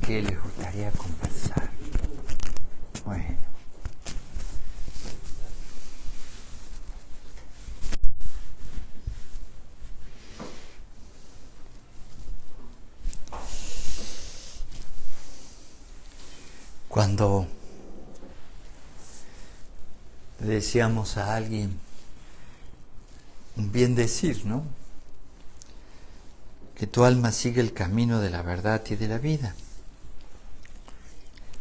qué les gustaría conversar. Bueno. Cuando le decíamos a alguien un bien decir, ¿no? Que tu alma sigue el camino de la verdad y de la vida.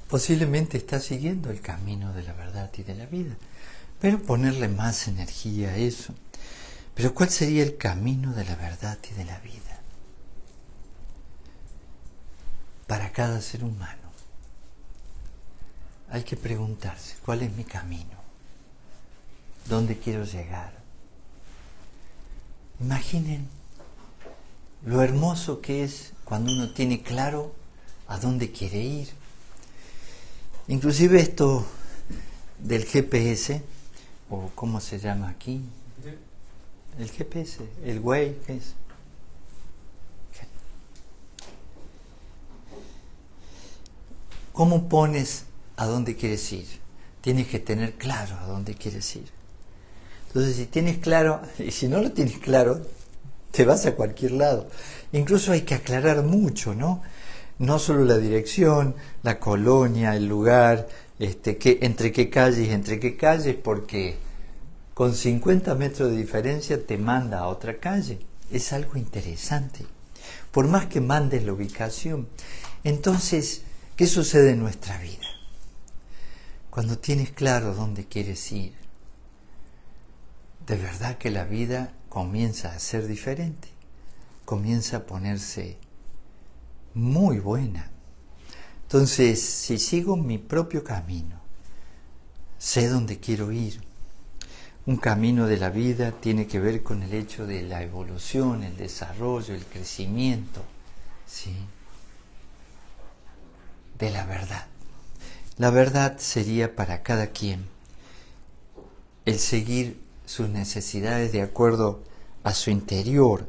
Posiblemente está siguiendo el camino de la verdad y de la vida, pero ponerle más energía a eso. Pero ¿cuál sería el camino de la verdad y de la vida? Para cada ser humano. Hay que preguntarse, ¿cuál es mi camino? ¿Dónde quiero llegar? Imaginen lo hermoso que es cuando uno tiene claro a dónde quiere ir. Inclusive esto del GPS, o ¿cómo se llama aquí? El GPS, el Waze, ¿qué es? ¿Cómo pones a dónde quieres ir? Tienes que tener claro a dónde quieres ir. Entonces, si tienes claro, y si no lo tienes claro, te vas a cualquier lado. Incluso hay que aclarar mucho, ¿no? No solo la dirección, la colonia, el lugar, entre qué calles, porque con 50 metros de diferencia te manda a otra calle. Es algo interesante. Por más que mandes la ubicación. Entonces, ¿qué sucede en nuestra vida? Cuando tienes claro dónde quieres ir, de verdad que la vida comienza a ser diferente, comienza a ponerse muy buena. Entonces, si sigo mi propio camino, sé dónde quiero ir. Un camino de la vida tiene que ver con el hecho de la evolución, el desarrollo, el crecimiento, ¿sí? De la verdad. La verdad sería para cada quien el seguir sus necesidades de acuerdo a su interior.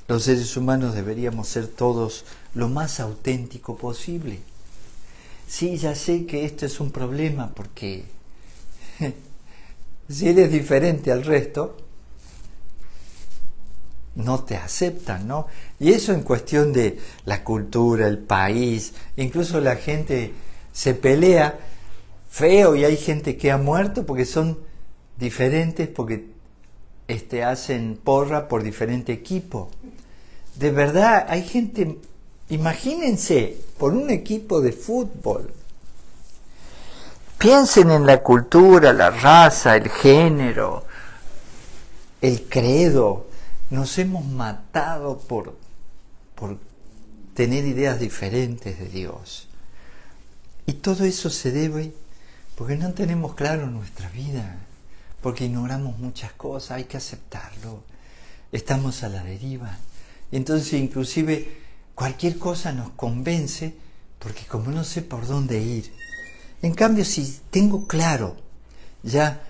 Los seres humanos deberíamos ser todos lo más auténtico posible. Sí, ya sé que esto es un problema porque si eres diferente al resto, no te aceptan, ¿no? Y eso en cuestión de la cultura, el país, incluso la gente se pelea feo y hay gente que ha muerto porque son diferentes, porque hacen porra por diferente equipo. De verdad, hay gente, imagínense, por un equipo de fútbol. Piensen en la cultura, la raza, el género, el credo. Nos hemos matado por tener ideas diferentes de Dios. Y todo eso se debe porque no tenemos claro nuestra vida, porque ignoramos muchas cosas, hay que aceptarlo. Estamos a la deriva. Y entonces inclusive cualquier cosa nos convence porque como no sé por dónde ir. En cambio, si tengo claro ya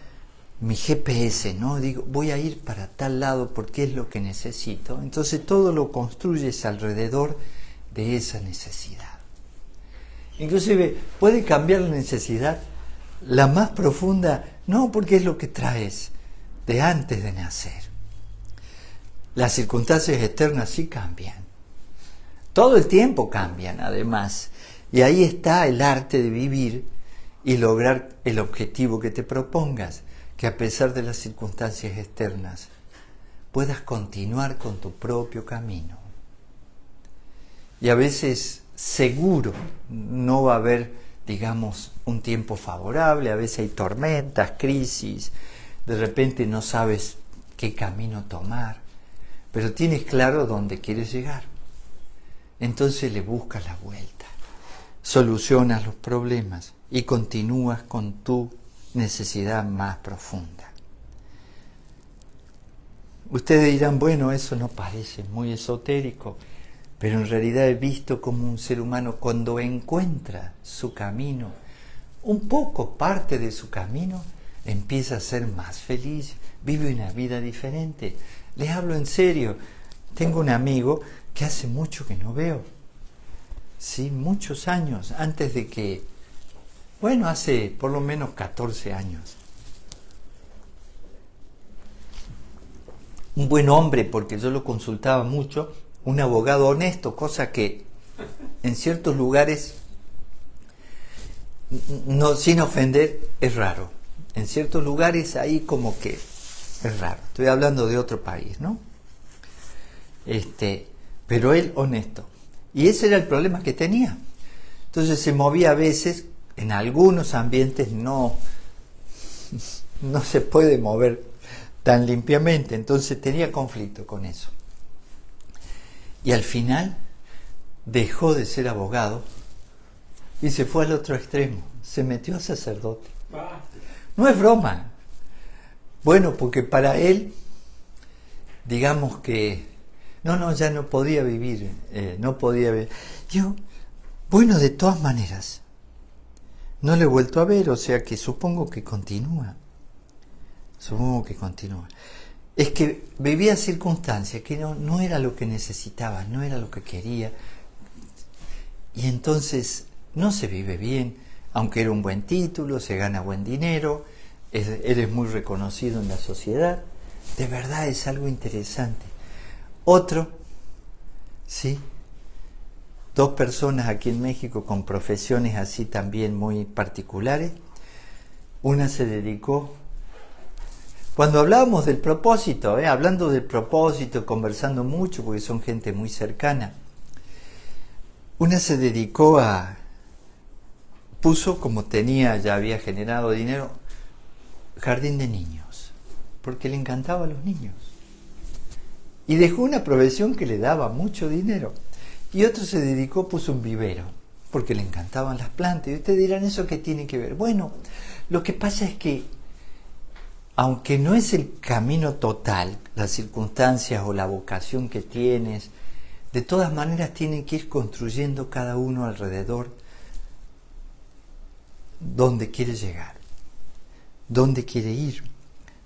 mi GPS, ¿no? Digo, voy a ir para tal lado porque es lo que necesito. Entonces todo lo construyes alrededor de esa necesidad. Inclusive puede cambiar la necesidad, la más profunda, no porque es lo que traes de antes de nacer. Las circunstancias externas sí cambian. Todo el tiempo cambian, además. Y ahí está el arte de vivir y lograr el objetivo que te propongas, que a pesar de las circunstancias externas puedas continuar con tu propio camino. Y a veces seguro no va a haber, digamos, un tiempo favorable, a veces hay tormentas, crisis, de repente no sabes qué camino tomar, pero tienes claro dónde quieres llegar. Entonces le buscas la vuelta, solucionas los problemas y continúas con tu necesidad más profunda. Ustedes dirán, bueno, eso no parece muy esotérico, pero en realidad he visto como un ser humano cuando encuentra su camino, un poco parte de su camino, empieza a ser más feliz, vive una vida diferente. Les hablo en serio, tengo un amigo que hace mucho que no veo. ¿sí? Muchos años antes de que, bueno, hace por lo menos 14 años. Un buen hombre, porque yo lo consultaba mucho, un abogado honesto, cosa que en ciertos lugares, no, sin ofender, es raro. En ciertos lugares ahí como que es raro. Estoy hablando de otro país, ¿no? Pero él honesto. Y ese era el problema que tenía. Entonces se movía a veces, en algunos ambientes no se puede mover tan limpiamente, entonces tenía conflicto con eso. Y al final dejó de ser abogado y se fue al otro extremo, se metió a sacerdote. No es broma. Bueno, porque para él, digamos que ya no podía vivir, no podía vivir. Digo, bueno, de todas maneras, no le he vuelto a ver, o sea que supongo que continúa. Es que vivía circunstancias que no era lo que necesitaba, no era lo que quería. Y entonces no se vive bien, aunque era un buen título, se gana buen dinero, eres muy reconocido en la sociedad. De verdad es algo interesante. Otro, ¿sí? 2 personas aquí en México con profesiones así también muy particulares. Una se dedicó, cuando hablábamos del propósito, hablando del propósito, conversando mucho, porque son gente muy cercana, una se dedicó puso, como ya había generado dinero, jardín de niños, porque le encantaba a los niños. Y dejó una profesión que le daba mucho dinero. Y otro se dedicó, puso un vivero, porque le encantaban las plantas. Y ustedes dirán, ¿eso qué tiene que ver? Bueno, lo que pasa es que, aunque no es el camino total, las circunstancias o la vocación que tienes, de todas maneras tienen que ir construyendo cada uno alrededor dónde quiere llegar, dónde quiere ir.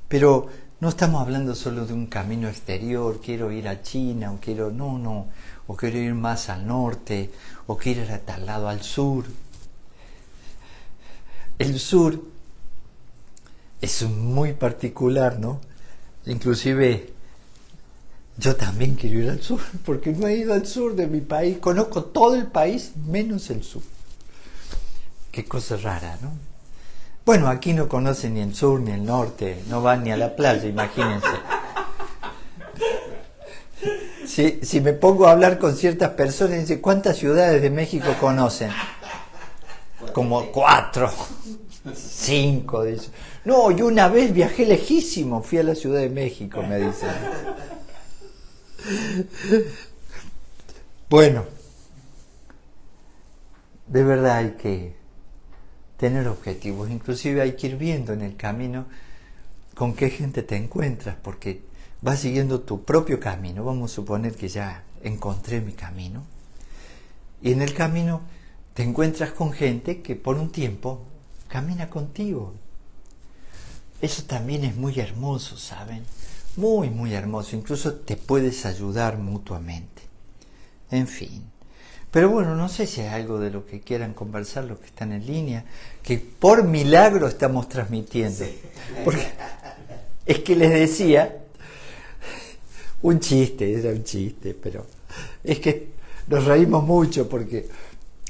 Pero no estamos hablando solo de un camino exterior, quiero ir a China, o quiero ir más al norte, o quiero ir a tal lado al sur. El sur es muy particular, ¿no? Inclusive yo también quiero ir al sur, porque no he ido al sur de mi país, conozco todo el país menos el sur. Qué cosa rara, ¿no? Bueno, aquí no conocen ni el sur ni el norte, no van ni a la playa, imagínense. Si me pongo a hablar con ciertas personas, dicen, ¿cuántas ciudades de México conocen? Como 4, 5, dicen. No, yo una vez viajé lejísimo, fui a la Ciudad de México, me dicen. Bueno, de verdad hay que tener objetivos, inclusive hay que ir viendo en el camino con qué gente te encuentras, porque vas siguiendo tu propio camino. Vamos a suponer que ya encontré mi camino, y en el camino te encuentras con gente que por un tiempo camina contigo. Eso también es muy hermoso, ¿saben? Muy, muy hermoso. Incluso te puedes ayudar mutuamente. En fin. Pero bueno, no sé si hay algo de lo que quieran conversar los que están en línea, que por milagro estamos transmitiendo. Porque es que les decía, era un chiste, pero es que nos reímos mucho porque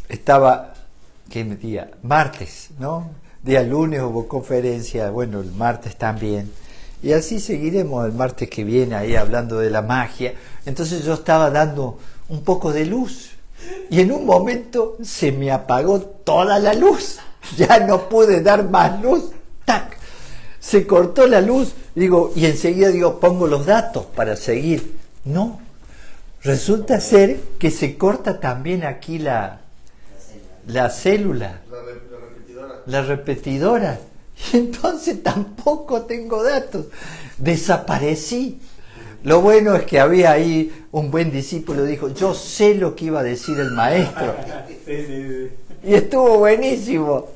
estaba, ¿qué día? Martes, ¿no? Día lunes hubo conferencia, bueno, el martes también. Y así seguiremos el martes que viene ahí hablando de la magia. Entonces yo estaba dando un poco de luz. Y en un momento se me apagó toda la luz. Ya no pude dar más luz. ¡Tac! Se cortó la luz. Y enseguida pongo los datos para seguir. No. Resulta ser que se corta también aquí la célula. La repetidora. Y entonces tampoco tengo datos. Desaparecí. Lo bueno es que había ahí un buen discípulo, dijo, yo sé lo que iba a decir el maestro. Y estuvo buenísimo,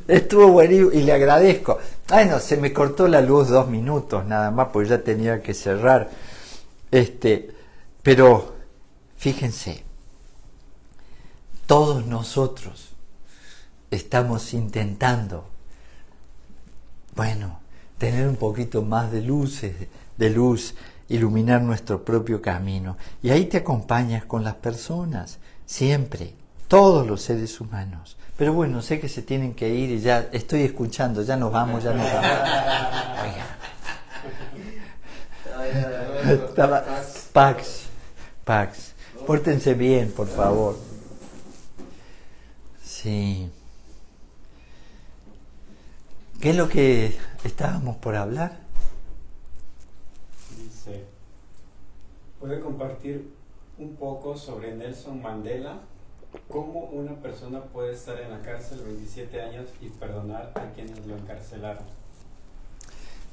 y le agradezco. Bueno, se me cortó la luz 2 minutos nada más, porque ya tenía que cerrar. Pero, fíjense, todos nosotros estamos intentando, bueno, tener un poquito más de luz, iluminar nuestro propio camino. Y ahí te acompañas con las personas, siempre, todos los seres humanos. Pero bueno, sé que se tienen que ir y ya estoy escuchando, ya nos vamos. Oiga. Pax, pórtense bien, por favor. Sí. ¿Qué es lo que estábamos por hablar? Dice, ¿puede compartir un poco sobre Nelson Mandela? ¿Cómo una persona puede estar en la cárcel 27 años y perdonar a quienes lo encarcelaron?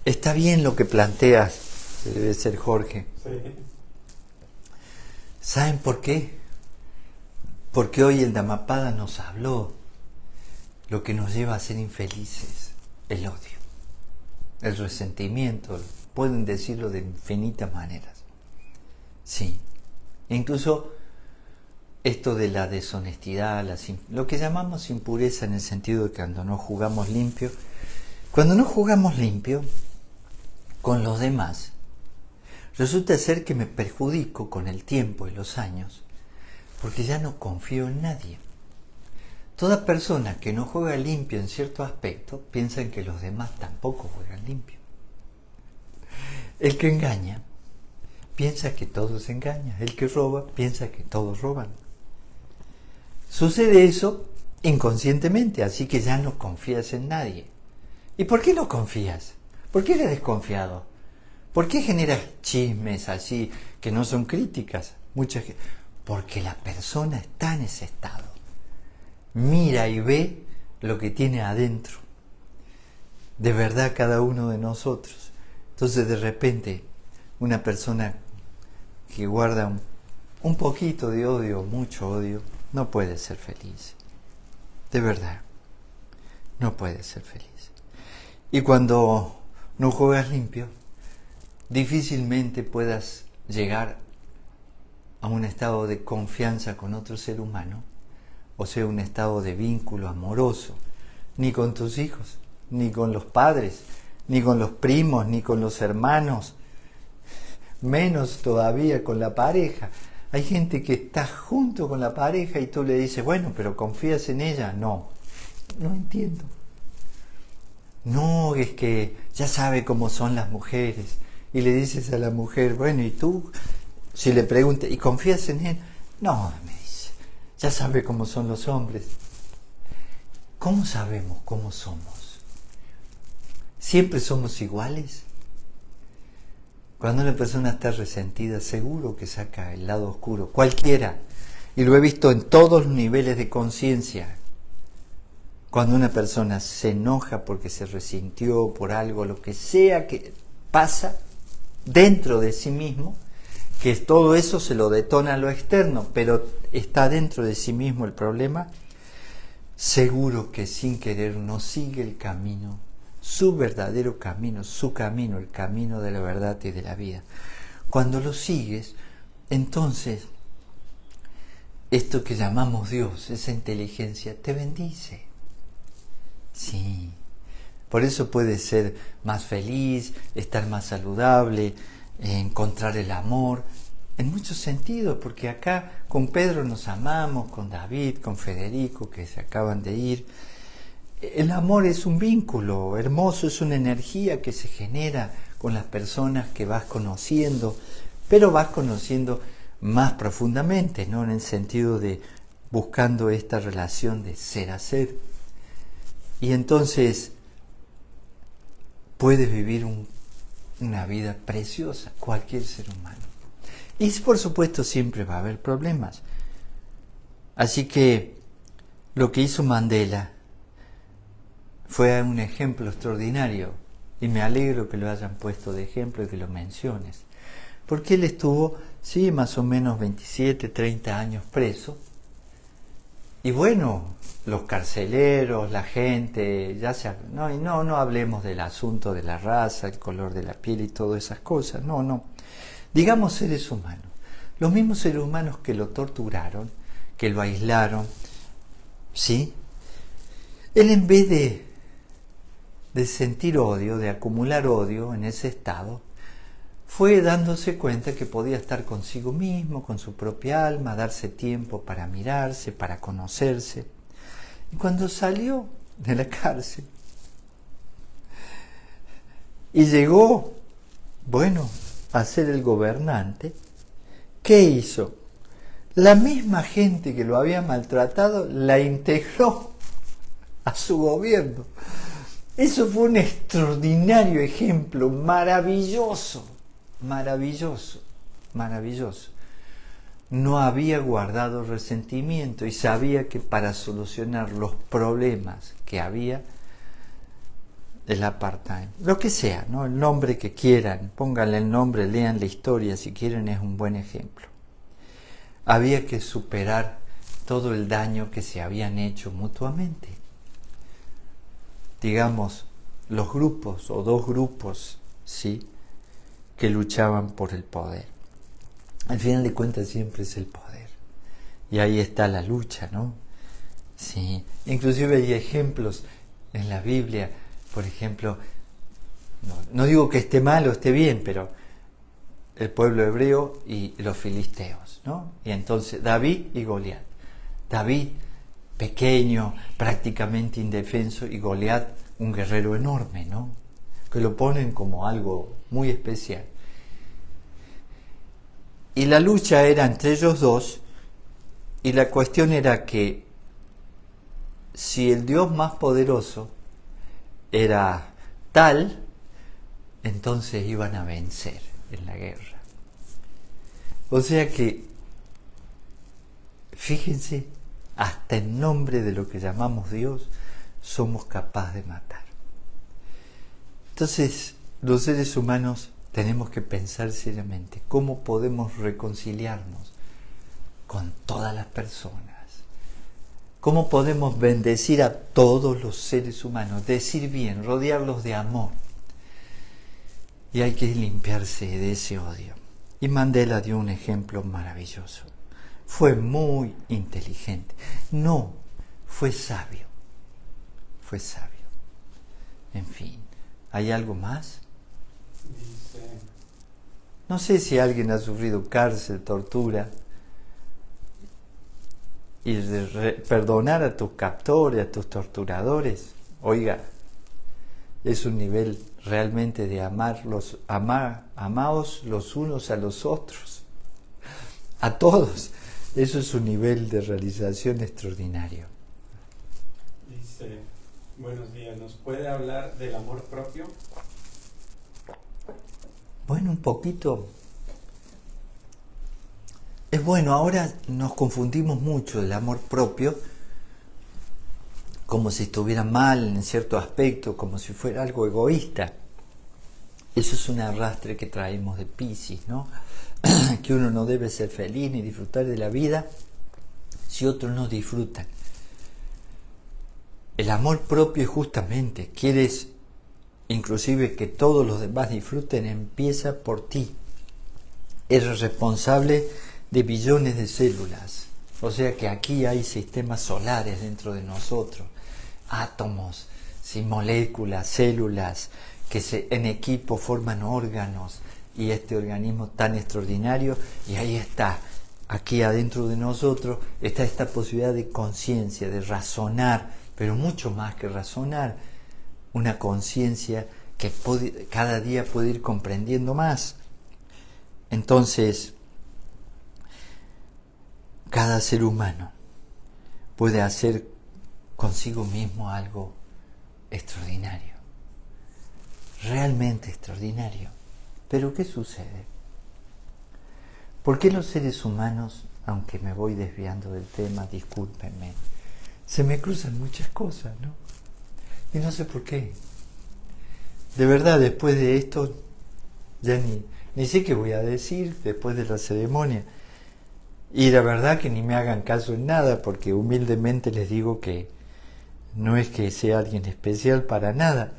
Está bien lo que planteas, debe ser Jorge. Sí. ¿Saben por qué? Porque hoy el Dhammapada nos habló lo que nos lleva a ser infelices, el odio, el resentimiento, pueden decirlo de infinitas maneras. Sí, incluso esto de la deshonestidad, lo que llamamos impureza en el sentido de que cuando no jugamos limpio con los demás, resulta ser que me perjudico con el tiempo y los años, porque ya no confío en nadie. Toda persona que no juega limpio en cierto aspecto piensa que los demás tampoco juegan limpio. El que engaña piensa que todos engañan. El que roba piensa que todos roban. Sucede eso inconscientemente, así que ya no confías en nadie. ¿Y por qué no confías? ¿Por qué eres desconfiado? ¿Por qué generas chismes así que no son críticas? Porque la persona está en ese estado. Mira y ve lo que tiene adentro. De verdad cada uno de nosotros. Entonces de repente una persona que guarda un poquito de odio, mucho odio, no puede ser feliz. De verdad, no puede ser feliz. Y cuando no juegas limpio, difícilmente puedas llegar a un estado de confianza con otro ser humano, o sea, un estado de vínculo amoroso, ni con tus hijos, ni con los padres, ni con los primos, ni con los hermanos, menos todavía con la pareja. Hay gente que está junto con la pareja y tú le dices, bueno, pero ¿confías en ella? No entiendo. No, es que ya sabe cómo son las mujeres. Y le dices a la mujer, bueno, ¿y tú? Si le preguntas, ¿y confías en él? No, me dice, ya sabe cómo son los hombres. ¿Cómo sabemos cómo somos? ¿Siempre somos iguales? Cuando una persona está resentida, seguro que saca el lado oscuro, cualquiera. Y lo he visto en todos los niveles de conciencia. Cuando una persona se enoja porque se resintió por algo, lo que sea que pasa dentro de sí mismo, que todo eso se lo detona a lo externo, pero está dentro de sí mismo el problema, seguro que sin querer no sigue el camino, su verdadero camino, su camino, el camino de la verdad y de la vida. Cuando lo sigues, entonces, esto que llamamos Dios, esa inteligencia, te bendice. Sí, por eso puedes ser más feliz, estar más saludable, encontrar el amor, en muchos sentidos, porque acá con Pedro nos amamos, con David, con Federico, que se acaban de ir. El amor es un vínculo hermoso, es una energía que se genera con las personas que vas conociendo, pero vas conociendo más profundamente, ¿no? En el sentido de buscando esta relación de ser a ser. Y entonces puedes vivir una vida preciosa, cualquier ser humano. Y por supuesto siempre va a haber problemas. Así que lo que hizo Mandela fue un ejemplo extraordinario. Y me alegro que lo hayan puesto de ejemplo y que lo menciones. Porque él estuvo, sí, más o menos 27, 30 años preso. Y bueno, los carceleros, la gente, no hablemos del asunto de la raza, el color de la piel y todas esas cosas, no. Digamos seres humanos. Los mismos seres humanos que lo torturaron, que lo aislaron, ¿sí? Él, en vez de sentir odio, de acumular odio en ese estado, fue dándose cuenta que podía estar consigo mismo, con su propia alma, darse tiempo para mirarse, para conocerse. Y cuando salió de la cárcel y llegó, a ser el gobernante, ¿qué hizo? La misma gente que lo había maltratado la integró a su gobierno. Eso fue un extraordinario ejemplo, maravilloso, maravilloso, maravilloso. No había guardado resentimiento y sabía que para solucionar los problemas que había, el apartheid, lo que sea, ¿no? El nombre que quieran, pónganle el nombre, lean la historia si quieren, es un buen ejemplo. Había que superar todo el daño que se habían hecho mutuamente. Digamos, los grupos o dos grupos, ¿sí?, que luchaban por el poder. Al final de cuentas siempre es el poder. Y ahí está la lucha, ¿no? Sí. Inclusive hay ejemplos en la Biblia, por ejemplo, no digo que esté mal o esté bien, pero el pueblo hebreo y los filisteos, ¿no? Y entonces David y Goliat. David, pequeño, prácticamente indefenso, y Goliat, un guerrero enorme, ¿no? Que lo ponen como algo muy especial. Y la lucha era entre ellos dos, y la cuestión era que si el Dios más poderoso era tal, entonces iban a vencer en la guerra. O sea que, fíjense, hasta en nombre de lo que llamamos Dios, somos capaces de matar. Entonces, los seres humanos tenemos que pensar seriamente cómo podemos reconciliarnos con todas las personas. ¿Cómo podemos bendecir a todos los seres humanos? Decir bien, rodearlos de amor. Y hay que limpiarse de ese odio. Y Mandela dio un ejemplo maravilloso. Fue muy inteligente. No, fue sabio. Fue sabio. En fin, ¿hay algo más? Dice... No sé si alguien ha sufrido cárcel, tortura, y perdonar a tus captores, a tus torturadores, oiga, es un nivel realmente de amaos los unos a los otros, a todos. Eso es un nivel de realización extraordinario. Dice, buenos días, ¿nos puede hablar del amor propio? Bueno, un poquito. Es bueno, ahora nos confundimos mucho el amor propio, como si estuviera mal en cierto aspecto, como si fuera algo egoísta. Eso es un arrastre que traemos de Piscis, ¿no? Que uno no debe ser feliz ni disfrutar de la vida si otros no disfrutan. El amor propio, justamente, quieres inclusive que todos los demás disfruten, empieza por ti. Eres responsable de billones de células. O sea que aquí hay sistemas solares dentro de nosotros, átomos, ¿sí?, moléculas, células, que en equipo forman órganos, y este organismo tan extraordinario, y ahí está, aquí adentro de nosotros, está esta posibilidad de conciencia, de razonar, pero mucho más que razonar, una conciencia que cada día puede ir comprendiendo más. Entonces, cada ser humano puede hacer consigo mismo algo extraordinario, realmente extraordinario. Pero ¿qué sucede? ¿Por qué los seres humanos, aunque me voy desviando del tema, discúlpenme, se me cruzan muchas cosas, ¿no? Y no sé por qué. De verdad, después de esto, ya ni sé qué voy a decir después de la ceremonia. Y la verdad que ni me hagan caso en nada, porque humildemente les digo que no es que sea alguien especial para nada.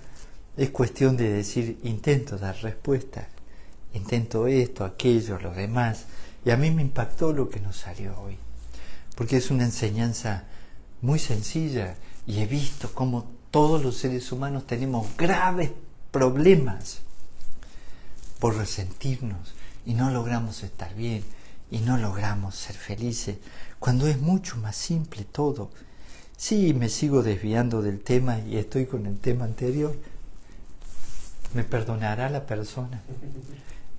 Es cuestión de decir, intento dar respuestas, intento esto, aquello, lo demás. Y a mí me impactó lo que nos salió hoy. porque es una enseñanza muy sencilla y he visto cómo todos los seres humanos tenemos graves problemas por resentirnos y no logramos estar bien y no logramos ser felices, cuando es mucho más simple todo. Sí, me sigo desviando del tema y estoy con el tema anterior. ¿Me perdonará la persona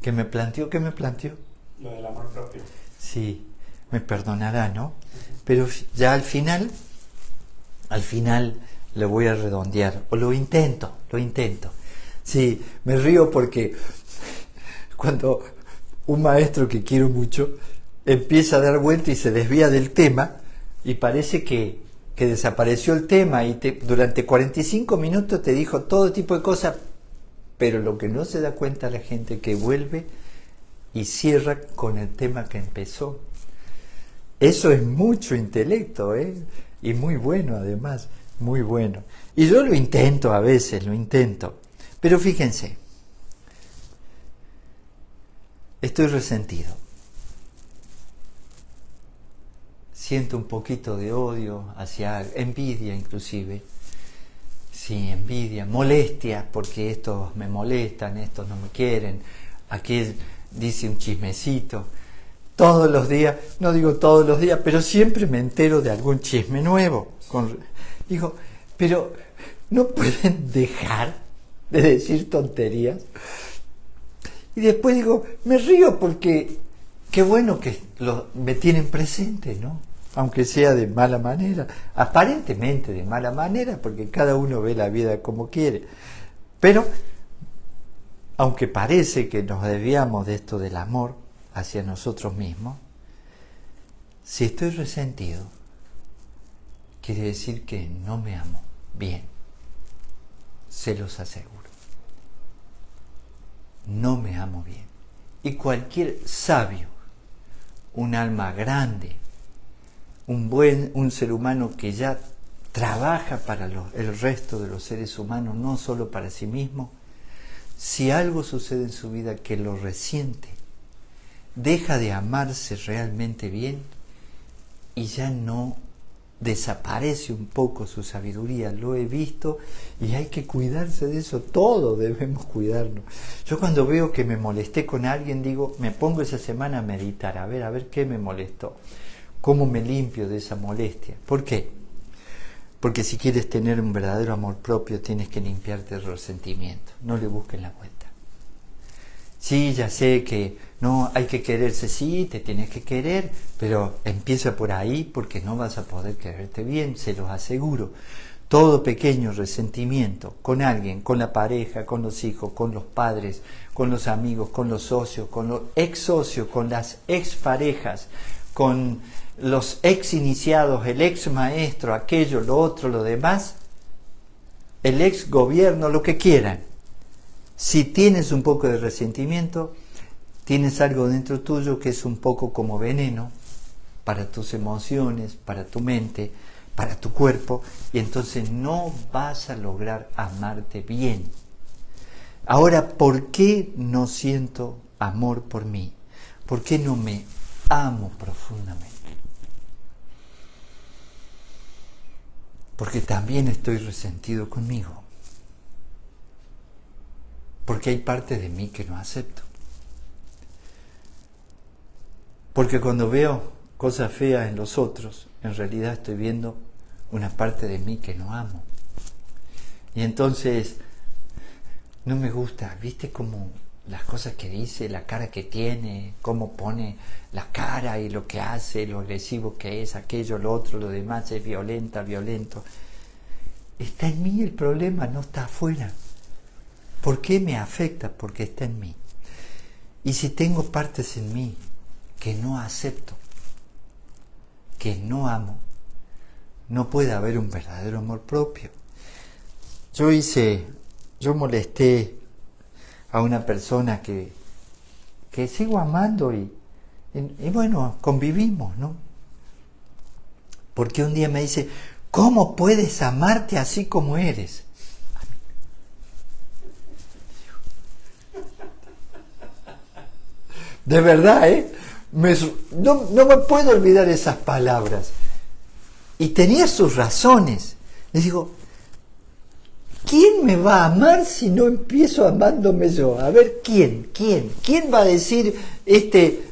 que me planteó? ¿Qué me planteó? Lo del amor propio. Sí, me perdonará, ¿no? Pero ya al final lo voy a redondear, o lo intento. Sí, me río porque cuando un maestro que quiero mucho empieza a dar vuelta y se desvía del tema y parece que desapareció el tema y durante 45 minutos te dijo todo tipo de cosas, pero lo que no se da cuenta la gente que vuelve y cierra con el tema que empezó. Eso es mucho intelecto, y muy bueno además, muy bueno. Y yo lo intento a veces, pero fíjense, estoy resentido. Siento un poquito de odio envidia inclusive. Sí, envidia, molestia, porque estos me molestan, estos no me quieren, aquel dice un chismecito. Todos los días, no digo todos los días, pero siempre me entero de algún chisme nuevo. Digo, pero ¿no pueden dejar de decir tonterías? Y después digo, me río porque qué bueno que me tienen presente, ¿no? Aunque sea de mala manera, aparentemente de mala manera, porque cada uno ve la vida como quiere. Pero, aunque parece que nos desviamos de esto del amor hacia nosotros mismos, si estoy resentido, quiere decir que no me amo bien. Se los aseguro. No me amo bien. Y cualquier sabio, un alma grande, un ser humano que ya trabaja para el resto de los seres humanos, no solo para sí mismo, si algo sucede en su vida que lo resiente, deja de amarse realmente bien y ya no desaparece un poco su sabiduría. Lo he visto y hay que cuidarse de eso, todos debemos cuidarnos. Yo cuando veo que me molesté con alguien, digo, me pongo esa semana a meditar, a ver qué me molestó. ¿Cómo me limpio de esa molestia? ¿Por qué? Porque si quieres tener un verdadero amor propio, tienes que limpiarte del resentimiento. No le busques la vuelta. Sí, ya sé que no hay que quererse, sí, te tienes que querer, pero empieza por ahí porque no vas a poder quererte bien, se los aseguro. Todo pequeño resentimiento con alguien, con la pareja, con los hijos, con los padres, con los amigos, con los socios, con los ex socios, con las ex parejas, con los ex iniciados, el ex maestro, aquello, lo otro, lo demás, el ex gobierno, lo que quieran. Si tienes un poco de resentimiento, tienes algo dentro tuyo que es un poco como veneno para tus emociones, para tu mente, para tu cuerpo, y entonces no vas a lograr amarte bien. Ahora, ¿por qué no siento amor por mí? ¿Por qué no me amo profundamente? Porque también estoy resentido conmigo. Porque hay partes de mí que no acepto. Porque cuando veo cosas feas en los otros, en realidad estoy viendo una parte de mí que no amo. Y entonces no me gusta, ¿viste cómo las cosas que dice, la cara que tiene, cómo pone la cara y lo que hace, lo agresivo que es, aquello, lo otro, lo demás, es violento? Está en mí el problema, no está afuera. ¿Por qué me afecta? Porque está en mí. Y si tengo partes en mí que no acepto, que no amo, no puede haber un verdadero amor propio. Yo molesté a una persona que sigo amando y bueno, convivimos, ¿no? Porque un día me dice, ¿cómo puedes amarte así como eres? De verdad, no me puedo olvidar esas palabras. Y tenía sus razones. Les digo, ¿quién me va a amar si no empiezo amándome yo? A ver, ¿quién va a decir,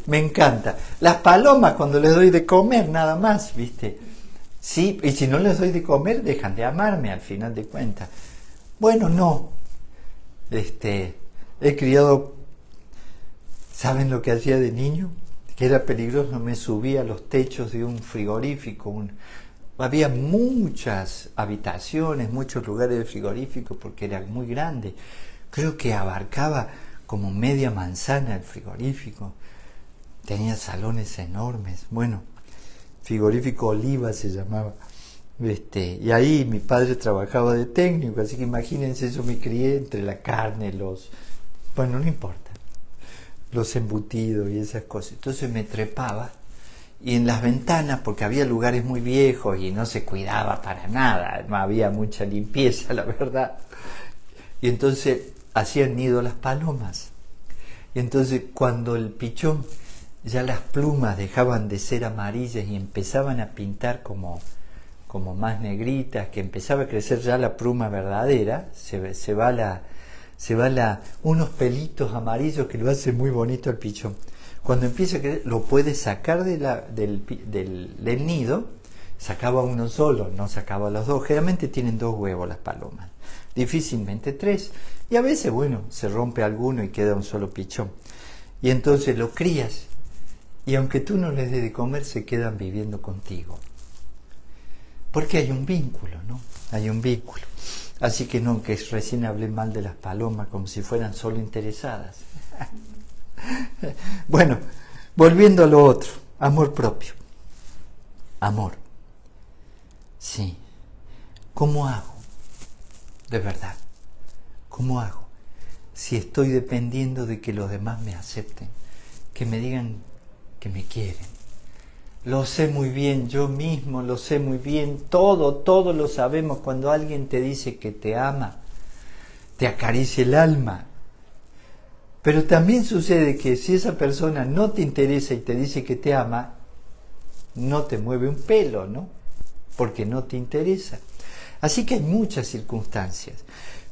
me encanta? Las palomas cuando les doy de comer, nada más, ¿viste? Sí, y si no les doy de comer, dejan de amarme al final de cuentas. Bueno, no. He criado, ¿saben lo que hacía de niño? Que era peligroso, me subía a los techos de un frigorífico. Había muchas habitaciones, muchos lugares de frigorífico porque era muy grande. Creo que abarcaba como media manzana el frigorífico. Tenía salones enormes. Bueno, frigorífico Oliva se llamaba. Y ahí mi padre trabajaba de técnico, así que imagínense, yo me crié entre la carne, bueno, no importa, los embutidos y esas cosas. Entonces me trepaba y en las ventanas, porque había lugares muy viejos y no se cuidaba para nada, no había mucha limpieza, la verdad. Y entonces hacían nido las palomas. Y entonces cuando el pichón, ya las plumas dejaban de ser amarillas y empezaban a pintar como más negritas, que empezaba a crecer ya la pluma verdadera, se va unos pelitos amarillos que lo hace muy bonito el pichón. Cuando empieza a crecer, lo puedes sacar del nido, sacaba uno solo, no sacaba los dos. Generalmente tienen 2 huevos las palomas, difícilmente 3. Y a veces, bueno, se rompe alguno y queda un solo pichón. Y entonces lo crías, y aunque tú no les des de comer, se quedan viviendo contigo. Porque hay un vínculo, ¿no? Hay un vínculo. Así que no, que recién hablé mal de las palomas como si fueran solo interesadas. Bueno, volviendo a lo otro, amor propio. Amor. Sí. ¿Cómo hago? De verdad. ¿Cómo hago? Si estoy dependiendo de que los demás me acepten, que me digan que me quieren. Lo sé muy bien, yo mismo lo sé muy bien, todo lo sabemos. Cuando alguien te dice que te ama, te acaricia el alma. Pero también sucede que si esa persona no te interesa y te dice que te ama, no te mueve un pelo, ¿no? Porque no te interesa. Así que hay muchas circunstancias.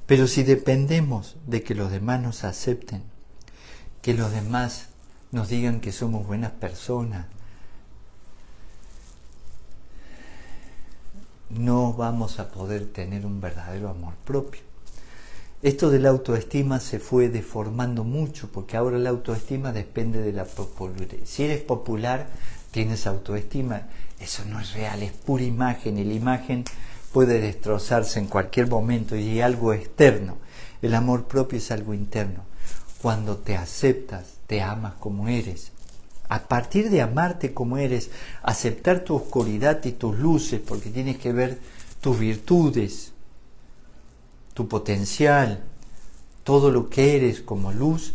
Pero si dependemos de que los demás nos acepten, que los demás nos digan que somos buenas personas, no vamos a poder tener un verdadero amor propio. Esto de la autoestima se fue deformando mucho, porque ahora la autoestima depende de la popularidad. Si eres popular, tienes autoestima. Eso no es real, es pura imagen, y la imagen puede destrozarse en cualquier momento y es algo externo. El amor propio es algo interno. Cuando te aceptas, te amas como eres. A partir de amarte como eres, aceptar tu oscuridad y tus luces, porque tienes que ver tus virtudes, tu potencial, todo lo que eres como luz,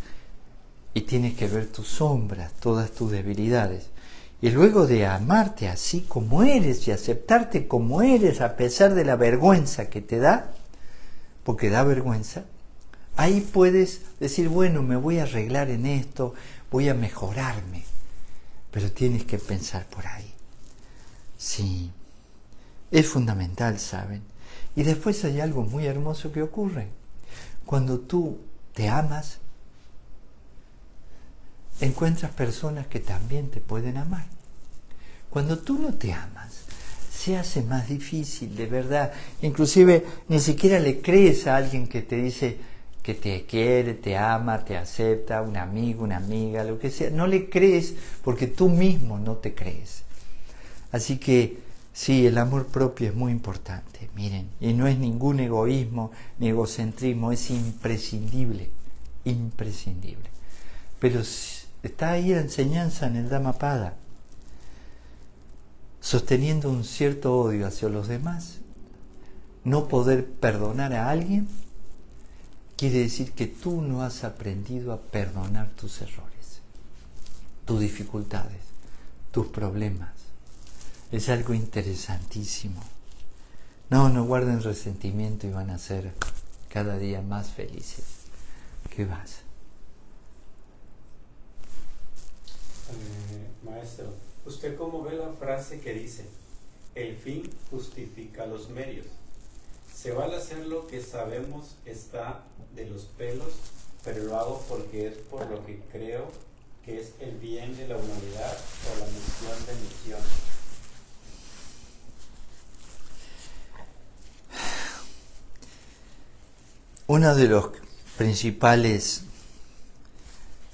y tienes que ver tus sombras, todas tus debilidades. Y luego de amarte así como eres y aceptarte como eres a pesar de la vergüenza que te da, porque da vergüenza, ahí puedes decir, bueno, me voy a arreglar en esto, voy a mejorarme. Pero tienes que pensar por ahí. Sí, es fundamental, ¿saben? Y después hay algo muy hermoso que ocurre. Cuando tú te amas, encuentras personas que también te pueden amar. Cuando tú no te amas, se hace más difícil, de verdad. Inclusive ni siquiera le crees a alguien que te dice que te quiere, te ama, te acepta, un amigo, una amiga, lo que sea. No le crees porque tú mismo no te crees. Así que sí, el amor propio es muy importante, miren, y no es ningún egoísmo ni egocentrismo, es imprescindible, imprescindible. Pero está ahí la enseñanza en el Dhammapada. Sosteniendo un cierto odio hacia los demás, no poder perdonar a alguien, quiere decir que tú no has aprendido a perdonar tus errores, tus dificultades, tus problemas. Es algo interesantísimo. No guarden resentimiento y van a ser cada día más felices. ¿Qué vas? maestro, ¿usted cómo ve la frase que dice, el fin justifica los medios? Se vale hacer lo que sabemos está de los pelos, pero lo hago porque es por lo que creo que es el bien de la humanidad o la misión de misión. Uno de los principales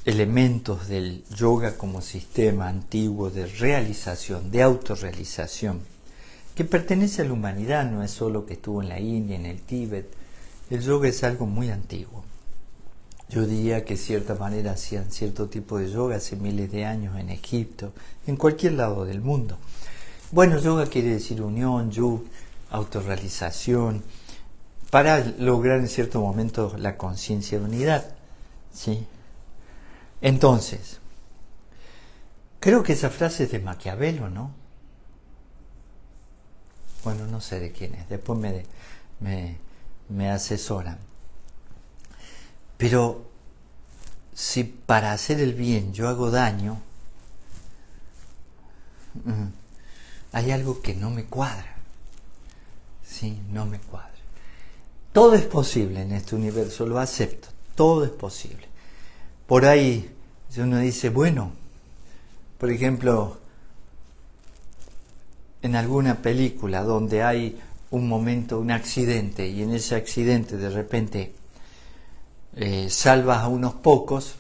elementos del yoga como sistema antiguo de realización, de autorrealización, que pertenece a la humanidad, no es solo que estuvo en la India, en el Tíbet. El yoga es algo muy antiguo. Yo diría que de cierta manera hacían cierto tipo de yoga hace miles de años en Egipto, en cualquier lado del mundo. Bueno, yoga quiere decir unión, yug, autorrealización, para lograr en cierto momento la conciencia de unidad, ¿sí? Entonces, creo que esa frase es de Maquiavelo, ¿no? Bueno, no sé de quién es, después me asesoran. Pero si para hacer el bien yo hago daño, hay algo que no me cuadra. Sí, no me cuadra. Todo es posible en este universo, lo acepto, todo es posible. Por ahí uno dice, bueno, por ejemplo, en alguna película donde hay un momento, un accidente, y en ese accidente de repente salvas a unos pocos,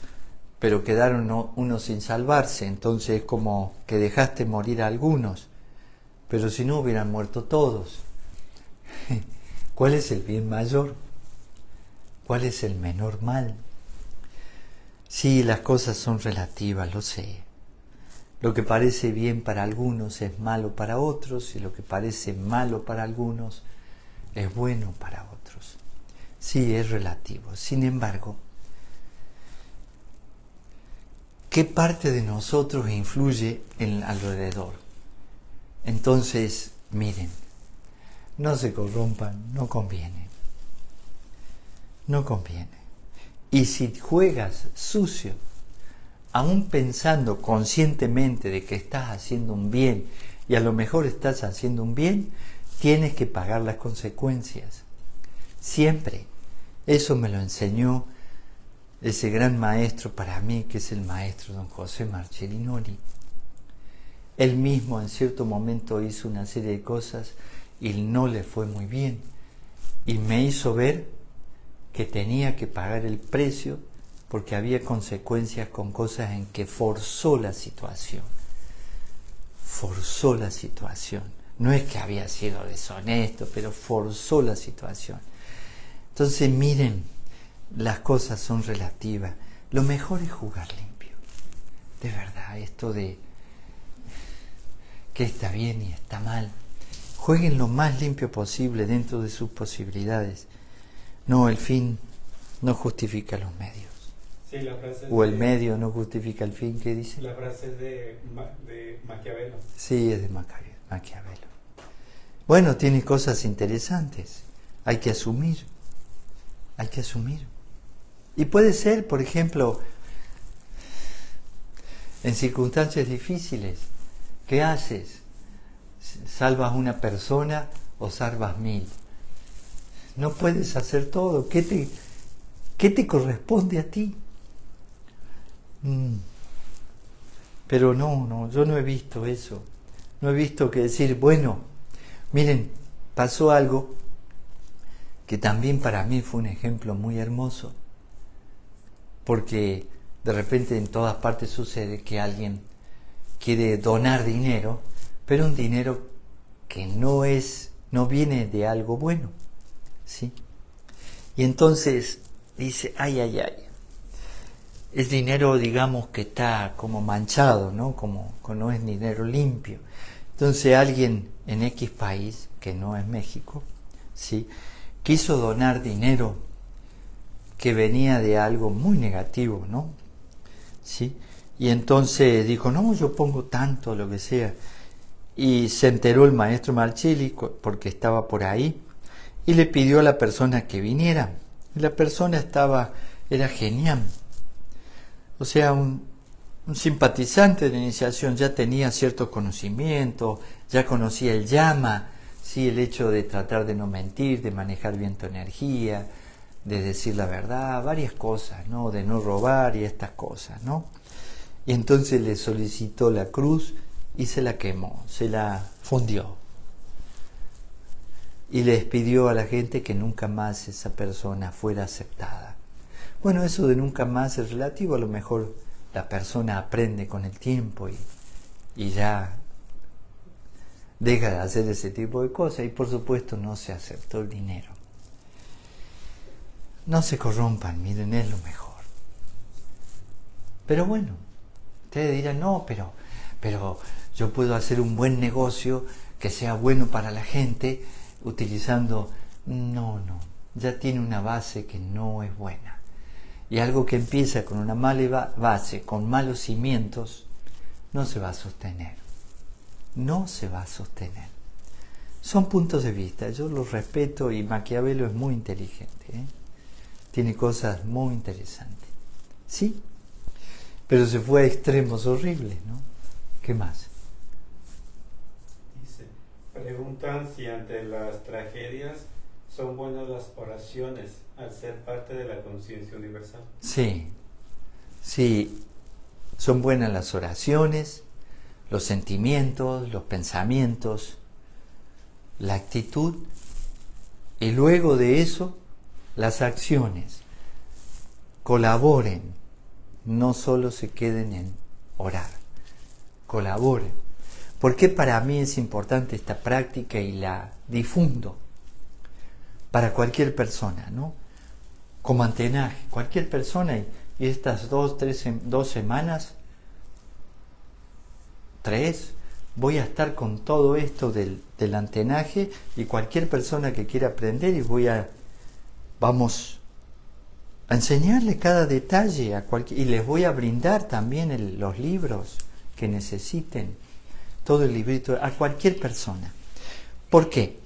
pero quedaron unos sin salvarse, entonces es como que dejaste morir a algunos, pero si no hubieran muerto todos. ¿Cuál es el bien mayor? ¿Cuál es el menor mal? Sí, las cosas son relativas, lo sé. Lo que parece bien para algunos es malo para otros, y lo que parece malo para algunos es bueno para otros. Sí, es relativo. Sin embargo, ¿qué parte de nosotros influye en alrededor? Entonces, miren, no se corrompan, no conviene. No conviene. Y si juegas sucio, aún pensando conscientemente de que estás haciendo un bien, y a lo mejor estás haciendo un bien, tienes que pagar las consecuencias. Siempre. Eso me lo enseñó ese gran maestro para mí, que es el maestro don José Marcellinoni. Él mismo en cierto momento hizo una serie de cosas y no le fue muy bien. Y me hizo ver que tenía que pagar el precio porque había consecuencias con cosas en que forzó la situación. Forzó la situación. No es que había sido deshonesto, pero forzó la situación. Entonces miren, las cosas son relativas. Lo mejor es jugar limpio. De verdad, esto de que está bien y está mal. Jueguen lo más limpio posible dentro de sus posibilidades. No, el fin no justifica los medios. Sí, la frase o el medio no justifica el fin, ¿qué dice? La frase es de Maquiavelo. Sí, es de Maquiavelo. Bueno, tiene cosas interesantes. Hay que asumir. Hay que asumir. Y puede ser, por ejemplo, en circunstancias difíciles, ¿qué haces? ¿Salvas una persona o salvas 1000? No puedes hacer todo. ¿Qué te corresponde a ti? Pero no, yo no he visto eso. No he visto que decir, bueno, miren, pasó algo que también para mí fue un ejemplo muy hermoso, porque de repente en todas partes sucede que alguien quiere donar dinero, pero un dinero que no viene de algo bueno, ¿sí? Y entonces dice, ay, es dinero, digamos, que está como manchado, ¿no? Como no es dinero limpio. Entonces alguien en X país, que no es México, ¿sí?, quiso donar dinero que venía de algo muy negativo, ¿no? ¿Sí? Y entonces dijo, no, yo pongo tanto, lo que sea. Y se enteró el maestro Marcelli, porque estaba por ahí, y le pidió a la persona que viniera. La persona era genial. O sea, un simpatizante de la iniciación, ya tenía cierto conocimiento, ya conocía el llama, sí, el hecho de tratar de no mentir, de manejar bien tu energía, de decir la verdad, varias cosas, ¿no? De no robar y estas cosas, ¿no? Y entonces le solicitó la cruz y se la quemó, se la fundió. Y les pidió a la gente que nunca más esa persona fuera aceptada. Bueno, eso de nunca más es relativo, a lo mejor la persona aprende con el tiempo y ya deja de hacer ese tipo de cosas, y por supuesto no se aceptó el dinero. No se corrompan, miren, es lo mejor. Pero bueno, ustedes dirán, no, pero yo puedo hacer un buen negocio que sea bueno para la gente utilizando... No, ya tiene una base que no es buena. Y algo que empieza con una mala base, con malos cimientos, no se va a sostener. No se va a sostener. Son puntos de vista, yo los respeto, y Maquiavelo es muy inteligente, ¿eh? Tiene cosas muy interesantes. Sí, pero se fue a extremos horribles, ¿no? ¿Qué más? Dice, preguntan si ante las tragedias son buenas las oraciones al ser parte de la conciencia universal. Sí, son buenas las oraciones, los sentimientos, los pensamientos, la actitud, y luego de eso, las acciones. Colaboren, no solo se queden en orar, colaboren. ¿Por qué para mí es importante esta práctica y la difundo? Para cualquier persona, ¿no? Como antenaje, cualquier persona, y estas 2 semanas, 3, voy a estar con todo esto del antenaje, y cualquier persona que quiera aprender, y vamos a enseñarle cada detalle y les voy a brindar también los libros que necesiten, todo el librito, a cualquier persona. ¿Por qué?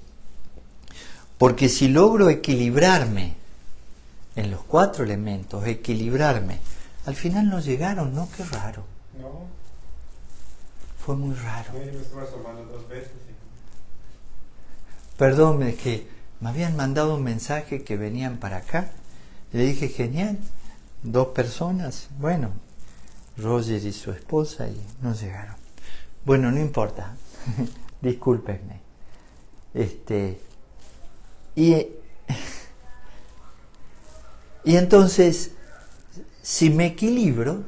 Porque si logro equilibrarme en los 4 elementos, al final no llegaron, ¿no? Qué raro. No. Fue muy raro. Yo me estuve asomando 2 veces. Perdón, es que me habían mandado un mensaje que venían para acá. Le dije, genial, 2 personas. Bueno, Roger y su esposa, y no llegaron. Bueno, no importa. Discúlpenme. Y entonces, si me equilibro,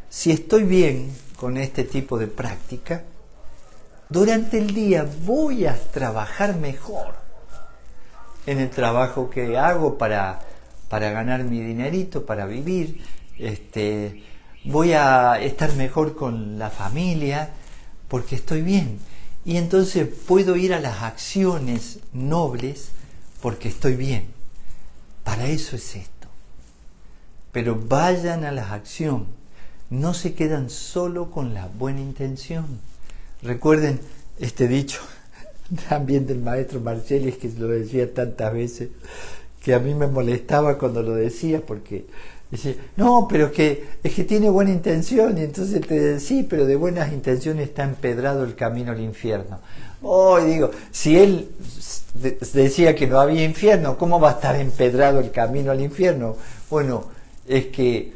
si estoy bien con este tipo de práctica, durante el día voy a trabajar mejor en el trabajo que hago para ganar mi dinerito, para vivir. Voy a estar mejor con la familia porque estoy bien. Y entonces puedo ir a las acciones nobles porque estoy bien. Para eso es esto. Pero vayan a la acción. No se quedan solo con la buena intención. Recuerden este dicho también del maestro Marcellis, que lo decía tantas veces, que a mí me molestaba cuando lo decía, porque decía, no, pero es que tiene buena intención, y entonces te decía, sí, pero de buenas intenciones está empedrado el camino al infierno. Digo, si él decía que no había infierno, ¿cómo va a estar empedrado el camino al infierno? Bueno, es que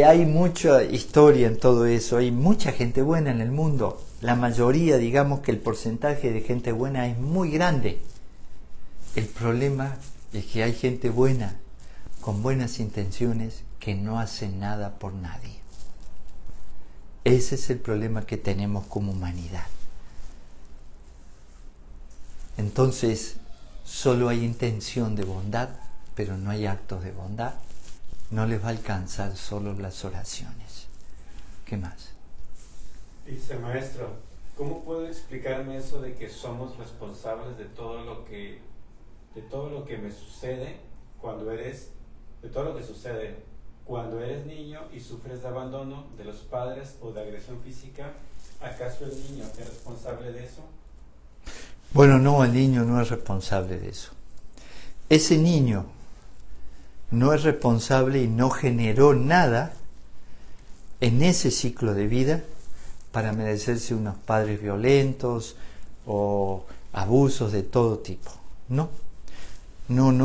hay mucha historia en todo eso, hay mucha gente buena en el mundo. La mayoría, digamos que el porcentaje de gente buena es muy grande. El problema es que hay gente buena, con buenas intenciones, que no hacen nada por nadie. Ese es el problema que tenemos como humanidad. Entonces, solo hay intención de bondad, pero no hay actos de bondad. No les va a alcanzar solo las oraciones. ¿Qué más? Dice, maestro, ¿cómo puedo explicarme eso de que somos responsables de todo lo que me sucede de todo lo que sucede cuando eres niño y sufres de abandono de los padres o de agresión física? ¿Acaso el niño es responsable de eso? Bueno, no, el niño no es responsable de eso. Ese niño no es responsable y no generó nada en ese ciclo de vida para merecerse unos padres violentos o abusos de todo tipo. No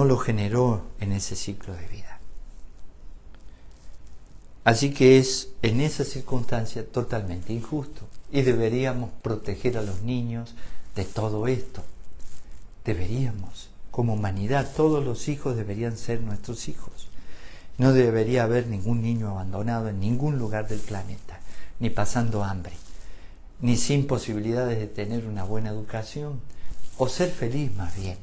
lo generó en ese ciclo de vida. Así que es en esa circunstancia totalmente injusto y deberíamos proteger a los niños de todo esto. Deberíamos, como humanidad, todos los hijos deberían ser nuestros hijos. No debería haber ningún niño abandonado en ningún lugar del planeta, ni pasando hambre, ni sin posibilidades de tener una buena educación o ser feliz más bien.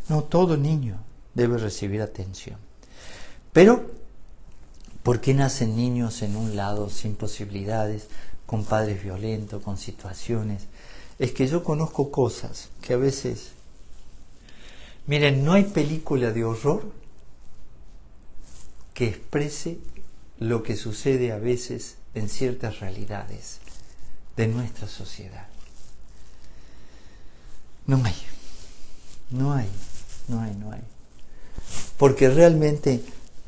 No, todo niño debe recibir atención. Pero, ¿por qué nacen niños en un lado sin posibilidades, con padres violentos, con situaciones? Es que yo conozco cosas que a veces... Miren, no hay película de horror que exprese lo que sucede a veces en ciertas realidades de nuestra sociedad. No hay. Porque realmente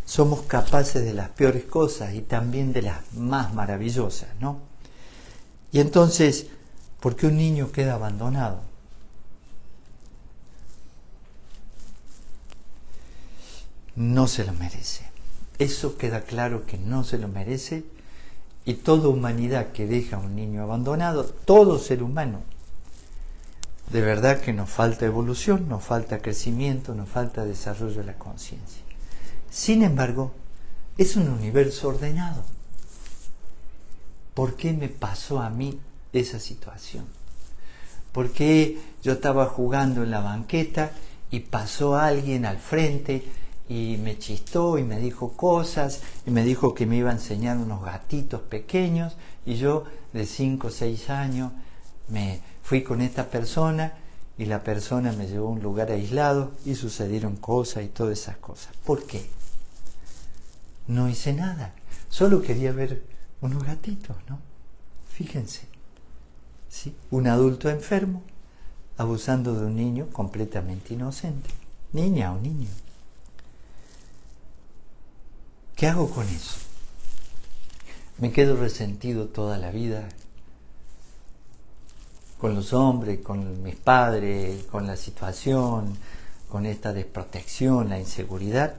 somos capaces de las peores cosas y también de las más maravillosas, ¿no? Y entonces, ¿por qué un niño queda abandonado? No se lo merece. Eso queda claro que no se lo merece, y toda humanidad que deja a un niño abandonado, todo ser humano, de verdad que nos falta evolución, nos falta crecimiento, nos falta desarrollo de la conciencia. Sin embargo, es un universo ordenado. ¿Por qué me pasó a mí esa situación? ¿Por qué yo estaba jugando en la banqueta y pasó alguien al frente y me chistó y me dijo cosas y me dijo que me iba a enseñar unos gatitos pequeños, y yo de 5 o 6 años me fui con esta persona y la persona me llevó a un lugar aislado y sucedieron cosas y todas esas cosas? ¿Por qué? No hice nada, solo quería ver unos gatitos, ¿no? Fíjense, ¿sí? Un adulto enfermo abusando de un niño completamente inocente, niña o niño. ¿Qué hago con eso? Me quedo resentido toda la vida con los hombres, con mis padres, con la situación, con esta desprotección, la inseguridad,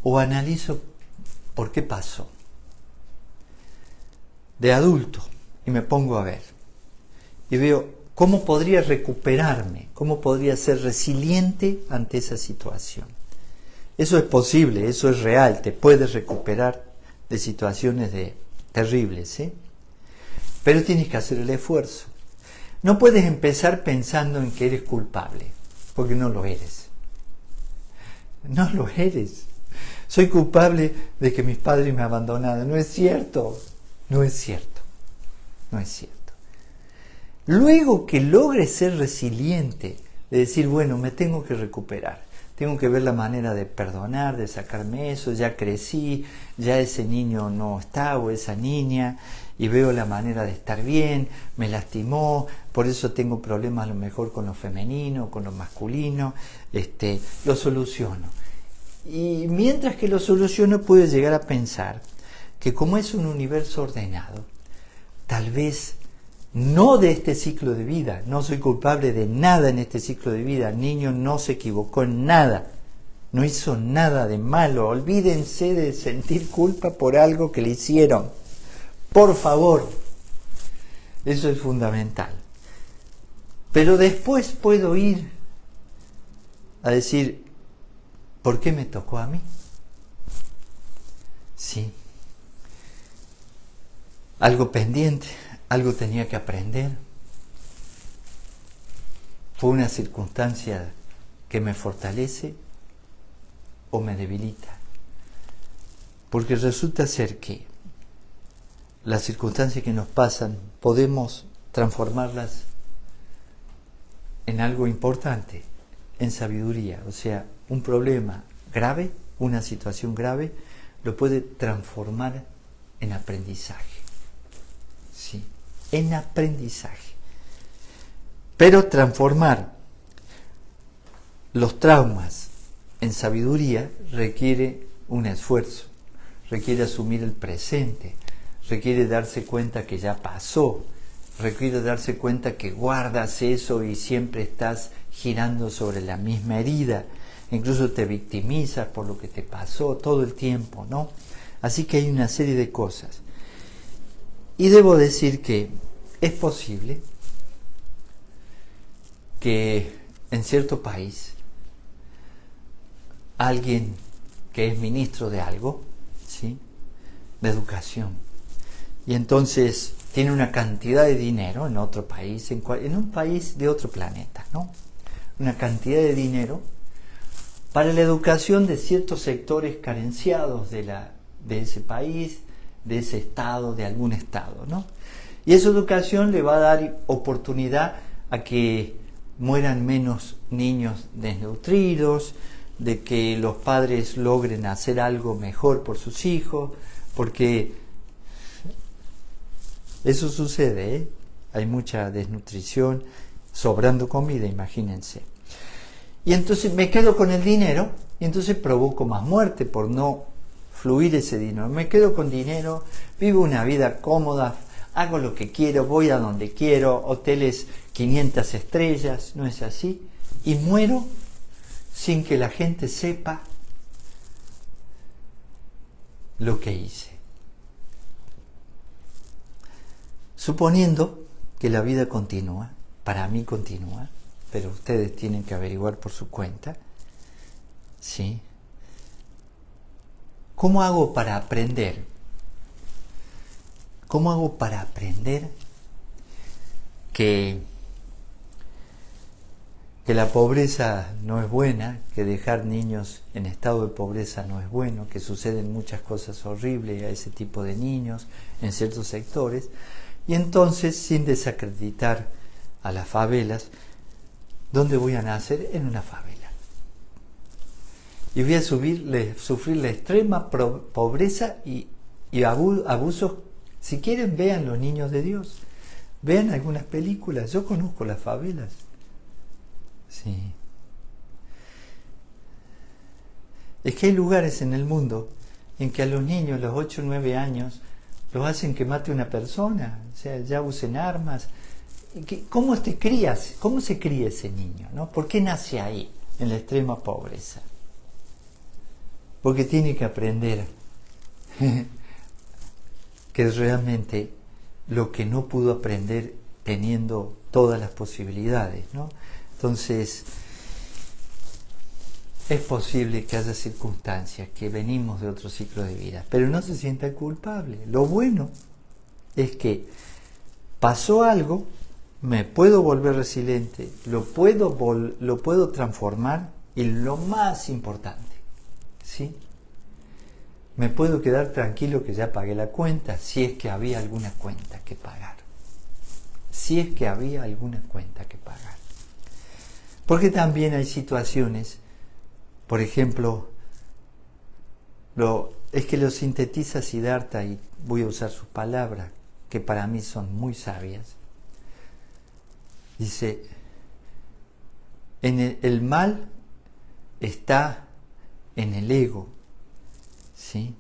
o analizo por qué pasó de adulto y me pongo a ver y veo cómo podría recuperarme, cómo podría ser resiliente ante esa situación. Eso es posible, eso es real, te puedes recuperar de situaciones terribles, ¿sí? Pero tienes que hacer el esfuerzo. No puedes empezar pensando en que eres culpable, porque no lo eres. No lo eres. Soy culpable de que mis padres me abandonaron. No es cierto, no es cierto, no es cierto. Luego que logres ser resiliente, de decir, bueno, me tengo que recuperar. Tengo que ver la manera de perdonar, de sacarme eso, ya crecí, ya ese niño no está o esa niña, y veo la manera de estar bien, me lastimó, por eso tengo problemas a lo mejor con lo femenino, con lo masculino, lo soluciono. Y mientras que lo soluciono puedo llegar a pensar que como es un universo ordenado, tal vez no de este ciclo de vida, no soy culpable de nada en este ciclo de vida, el niño no se equivocó en nada, no hizo nada de malo, olvídense de sentir culpa por algo que le hicieron, por favor, eso es fundamental. Pero después puedo ir a decir, ¿por qué me tocó a mí? Sí, algo pendiente, algo tenía que aprender. ¿Fue una circunstancia que me fortalece o me debilita? Porque resulta ser que las circunstancias que nos pasan podemos transformarlas en algo importante, en sabiduría. O sea, un problema grave, una situación grave, lo puede transformar en aprendizaje. Sí, en aprendizaje. Pero transformar los traumas en sabiduría requiere un esfuerzo, requiere asumir el presente, requiere darse cuenta que ya pasó, requiere darse cuenta que guardas eso y siempre estás girando sobre la misma herida, incluso te victimizas por lo que te pasó todo el tiempo, ¿no? Así que hay una serie de cosas. Y debo decir que es posible que en cierto país alguien que es ministro de algo, ¿sí?, de educación, y entonces tiene una cantidad de dinero en otro país, en un país de otro planeta, ¿no? Una cantidad de dinero para la educación de ciertos sectores carenciados de ese país, de ese estado, de algún estado, ¿no? Y esa educación le va a dar oportunidad a que mueran menos niños desnutridos, de que los padres logren hacer algo mejor por sus hijos, porque eso sucede, ¿eh? Hay mucha desnutrición, sobrando comida, imagínense. Y entonces me quedo con el dinero y entonces provoco más muerte por no fluir ese dinero. Me quedo con dinero, vivo una vida cómoda, hago lo que quiero, voy a donde quiero, hoteles 500 estrellas, ¿no es así? Y muero sin que la gente sepa lo que hice. Suponiendo que la vida continúa, para mí continúa, pero ustedes tienen que averiguar por su cuenta, ¿sí? ¿Cómo hago para aprender? ¿Cómo hago para aprender que la pobreza no es buena, que dejar niños en estado de pobreza no es bueno, que suceden muchas cosas horribles a ese tipo de niños en ciertos sectores? Y entonces, sin desacreditar a las favelas, ¿dónde voy a nacer? En una favela. Y voy a sufrir la extrema pobreza y abusos. Si quieren, vean Los Niños de Dios. Vean algunas películas. Yo conozco las favelas. Sí. Es que hay lugares en el mundo en que a los niños, a los 8 o 9 años, los hacen que mate una persona. O sea, ya usen armas. ¿Cómo te crías? ¿Cómo se cría ese niño, ¿no? ¿Por qué nace ahí, en la extrema pobreza? Porque tiene que aprender que es realmente lo que no pudo aprender teniendo todas las posibilidades, ¿no? Entonces, es posible que haya circunstancias que venimos de otro ciclo de vida, pero no se sienta culpable. Lo bueno es que pasó algo, me puedo volver resiliente, lo puedo transformar, y lo más importante, ¿sí?, me puedo quedar tranquilo que ya pagué la cuenta, si es que había alguna cuenta que pagar. Si es que había alguna cuenta que pagar. Porque también hay situaciones, por ejemplo, es que lo sintetiza Siddhartha, y voy a usar sus palabras, que para mí son muy sabias. Dice, el mal está en el ego, ¿sí?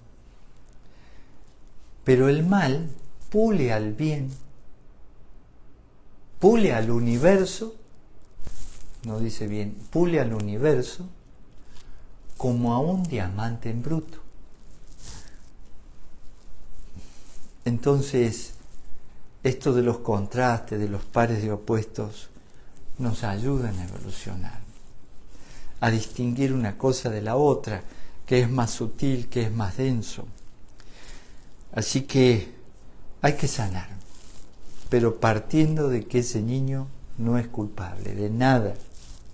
Pero el mal pule al bien, pule al universo, no dice bien, pule al universo como a un diamante en bruto. Entonces, esto de los contrastes, de los pares de opuestos, nos ayudan a evolucionar, a distinguir una cosa de la otra, que es más sutil, que es más denso. Así que hay que sanar, pero partiendo de que ese niño no es culpable de nada,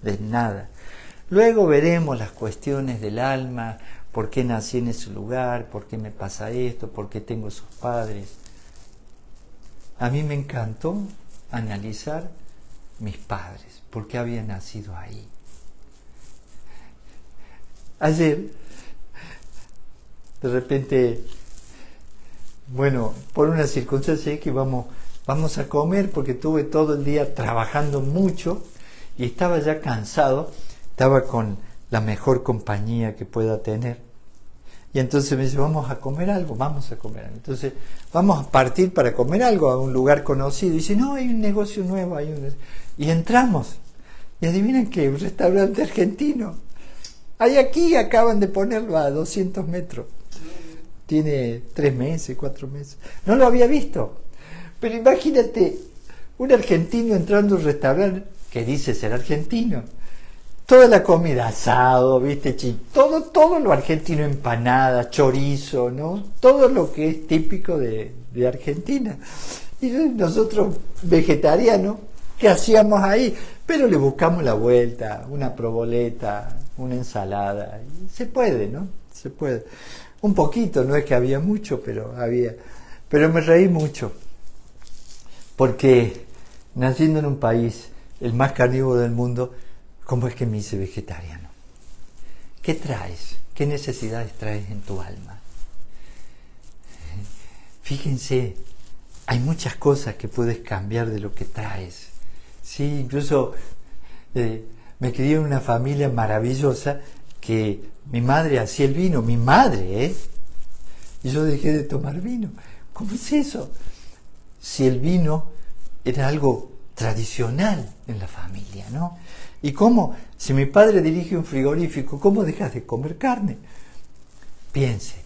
de nada. Luego veremos las cuestiones del alma, por qué nací en ese lugar, por qué me pasa esto, por qué tengo esos padres. A mí me encantó analizar mis padres, por qué había nacido ahí. Ayer, de repente, bueno, por una circunstancia que vamos a comer, porque tuve todo el día trabajando mucho y estaba ya cansado, estaba con la mejor compañía que pueda tener, Y entonces me dice, vamos a comer algo. Entonces, vamos a partir para comer algo a un lugar conocido. Y dice, no, hay un negocio nuevo. Y entramos. Y adivinen qué, un restaurante argentino. Hay aquí, acaban de ponerlo a 200 metros. Tiene 3 meses, 4 meses. No lo había visto. Pero imagínate, un argentino entrando a un restaurante que dice ser argentino. Toda la comida, asado, ¿viste? Todo lo argentino, empanada, chorizo, ¿no? Todo lo que es típico de Argentina. Y nosotros, vegetarianos, ¿qué hacíamos ahí? Pero le buscamos la vuelta, una proboleta, una ensalada. Y se puede, ¿no? Se puede. Un poquito, no es que había mucho, pero había. Pero me reí mucho. Porque naciendo en un país, el más carnívoro del mundo, ¿cómo es que me hice vegetariano? ¿Qué traes? ¿Qué necesidades traes en tu alma? Fíjense, hay muchas cosas que puedes cambiar de lo que traes. Sí, incluso me crié en una familia maravillosa que mi madre hacía el vino, mi madre, ¿eh? Y yo dejé de tomar vino. ¿Cómo es eso? Si el vino era algo tradicional en la familia, ¿no? ¿Y cómo? Si mi padre dirige un frigorífico, ¿cómo dejas de comer carne? Piensen,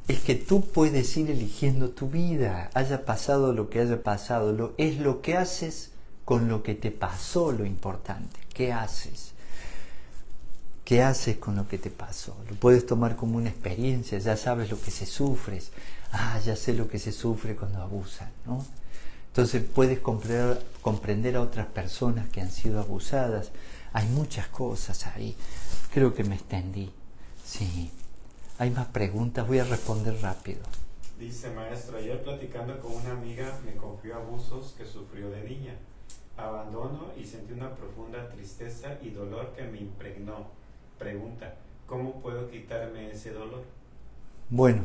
es que tú puedes ir eligiendo tu vida, haya pasado lo que haya pasado, es lo que haces con lo que te pasó lo importante. ¿Qué haces? ¿Qué haces con lo que te pasó? Lo puedes tomar como una experiencia, ya sabes lo que se sufre. Ya sé lo que se sufre cuando abusan, ¿no? Entonces puedes comprender a otras personas que han sido abusadas. Hay muchas cosas ahí. Creo que me extendí. Sí. Hay más preguntas, voy a responder rápido. Dice, maestro, ayer platicando con una amiga me confió abusos que sufrió de niña. Abandono y sentí una profunda tristeza y dolor que me impregnó. Pregunta, ¿cómo puedo quitarme ese dolor? Bueno,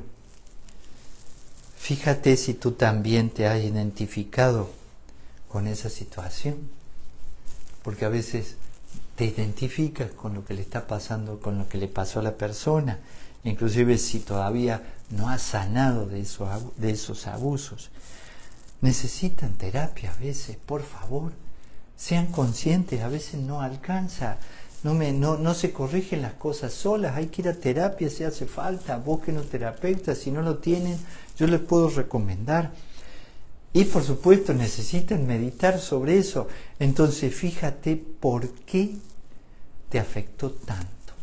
fíjate si tú también te has identificado con esa situación, porque a veces te identificas con lo que le está pasando, con lo que le pasó a la persona, inclusive si todavía no has sanado de esos abusos. Necesitan terapia a veces, por favor, sean conscientes, a veces no alcanza. No se corrigen las cosas solas, hay que ir a terapia si hace falta, busquen un terapeuta, si no lo tienen, yo les puedo recomendar. Y por supuesto necesitan meditar sobre eso. Entonces fíjate por qué te afectó tanto.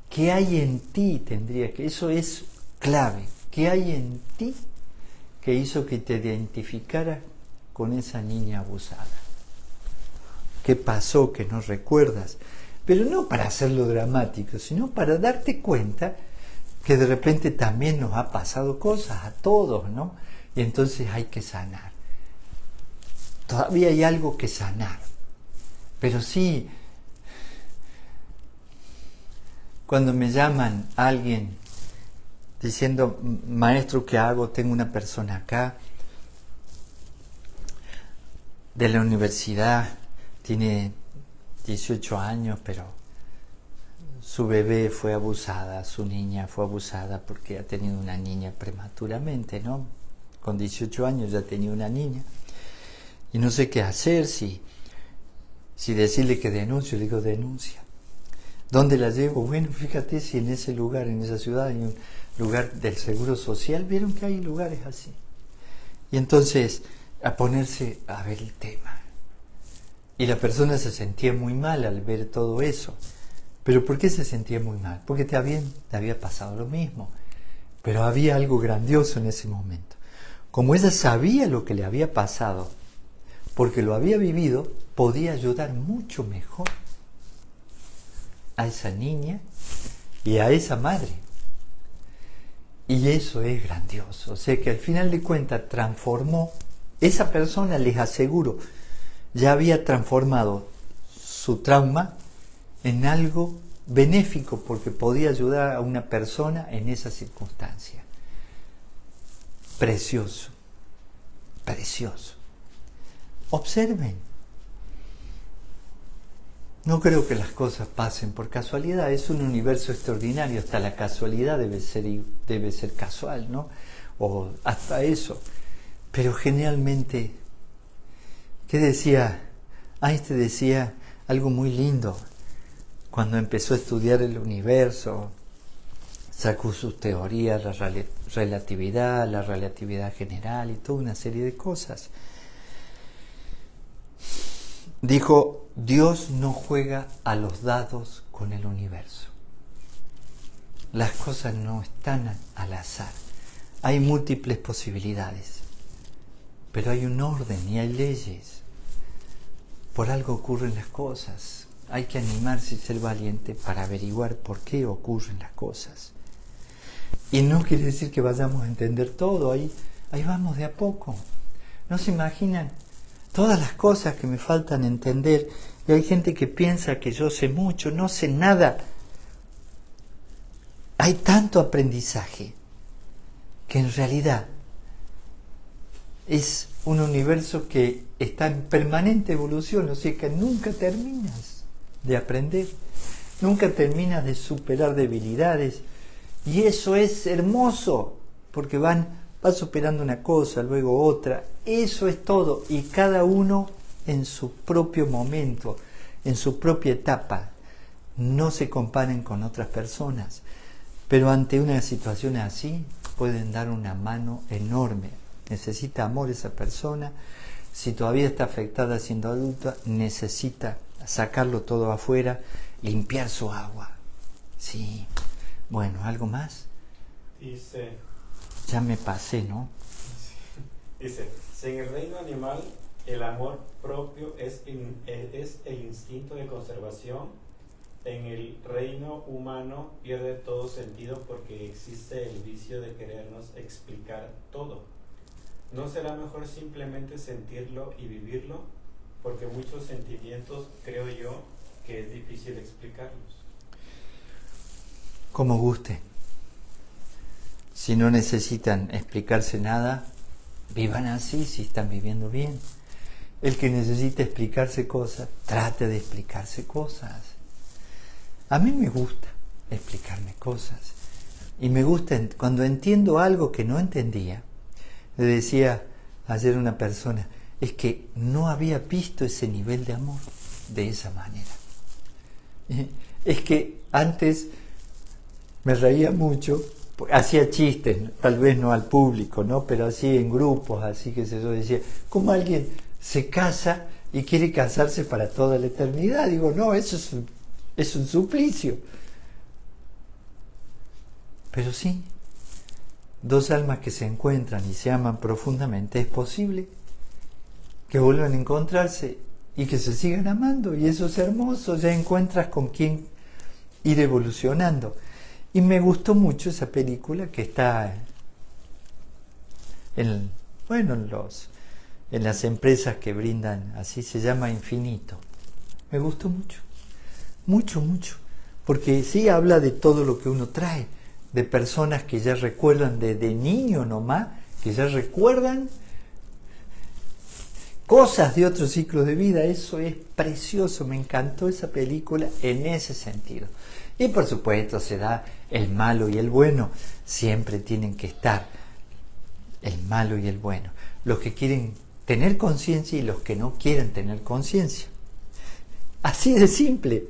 ¿Qué hay en ti? Eso es clave. ¿Qué hay en ti que hizo que te identificaras con esa niña abusada? ¿Qué pasó que no recuerdas? Pero no para hacerlo dramático, sino para darte cuenta que de repente también nos ha pasado cosas a todos, ¿no? Y entonces hay que sanar. Todavía hay algo que sanar. Pero sí, cuando me llaman alguien diciendo, maestro, ¿qué hago? Tengo una persona acá de la universidad, tiene 18 años, pero su bebé fue abusada, su niña fue abusada porque ha tenido una niña prematuramente, ¿no? Con 18 años ya tenía una niña. Y no sé qué hacer, si decirle que denuncio, le digo, denuncia. ¿Dónde la llevo? Bueno, fíjate si en ese lugar, en esa ciudad, hay un lugar del Seguro Social. Vieron que hay lugares así. Y entonces, a ponerse a ver el tema. Y la persona se sentía muy mal al ver todo eso. ¿Pero por qué se sentía muy mal? Porque te había pasado lo mismo. Pero había algo grandioso en ese momento. Como ella sabía lo que le había pasado, porque lo había vivido, podía ayudar mucho mejor a esa niña y a esa madre. Y eso es grandioso. O sea que al final de cuentas transformó, esa persona, les aseguro, ya había transformado su trauma en algo benéfico porque podía ayudar a una persona en esa circunstancia. Precioso, precioso. Observen. No creo que las cosas pasen por casualidad, es un universo extraordinario, hasta la casualidad debe ser casual, ¿no? O hasta eso. Pero generalmente, ¿qué decía? Einstein decía algo muy lindo cuando empezó a estudiar el universo, sacó sus teorías, la relatividad general y toda una serie de cosas. Dijo, Dios no juega a los dados con el universo. Las cosas no están al azar. Hay múltiples posibilidades, pero hay un orden y hay leyes. Por algo ocurren las cosas. Hay que animarse y ser valiente para averiguar por qué ocurren las cosas. Y no quiere decir que vayamos a entender todo. Ahí vamos de a poco. ¿No se imaginan todas las cosas que me faltan entender? Y hay gente que piensa que yo sé mucho, no sé nada. Hay tanto aprendizaje que en realidad es un universo que está en permanente evolución, o sea que nunca terminas de aprender, nunca terminas de superar debilidades, y eso es hermoso, porque va superando una cosa, luego otra, eso es todo, y cada uno en su propio momento, en su propia etapa. No se comparen con otras personas, pero ante una situación así pueden dar una mano enorme. Necesita amor esa persona. Si todavía está afectada siendo adulta, necesita sacarlo todo afuera, limpiar su agua. Sí. Bueno, ¿algo más? Dice... Ya me pasé, ¿no? Dice, si en el reino animal el amor propio es el instinto de conservación, en el reino humano pierde todo sentido porque existe el vicio de querernos explicar todo. ¿No será mejor simplemente sentirlo y vivirlo? Porque muchos sentimientos creo yo que es difícil explicarlos. Como guste. Si no necesitan explicarse nada, vivan así si están viviendo bien. El que necesita explicarse cosas, trate de explicarse cosas. A mí me gusta explicarme cosas. Y me gusta cuando entiendo algo que no entendía. Le decía ayer a una persona, es que no había visto ese nivel de amor de esa manera. Es que antes me reía mucho, hacía chistes, tal vez no al público, ¿no? Pero así en grupos, así que yo decía, ¿cómo alguien se casa y quiere casarse para toda la eternidad? Digo, no, eso es un suplicio. Pero sí, dos almas que se encuentran y se aman profundamente, es posible que vuelvan a encontrarse y que se sigan amando, y eso es hermoso, ya encuentras con quién ir evolucionando. Y me gustó mucho esa película que está en las empresas que brindan, así se llama Infinito. Me gustó mucho, porque sí habla de todo lo que uno trae, de personas que ya recuerdan desde niño nomás, que ya recuerdan cosas de otro ciclo de vida. Eso es precioso, me encantó esa película en ese sentido. Y por supuesto se da el malo y el bueno, siempre tienen que estar el malo y el bueno, los que quieren tener conciencia y los que no quieren tener conciencia. Así de simple.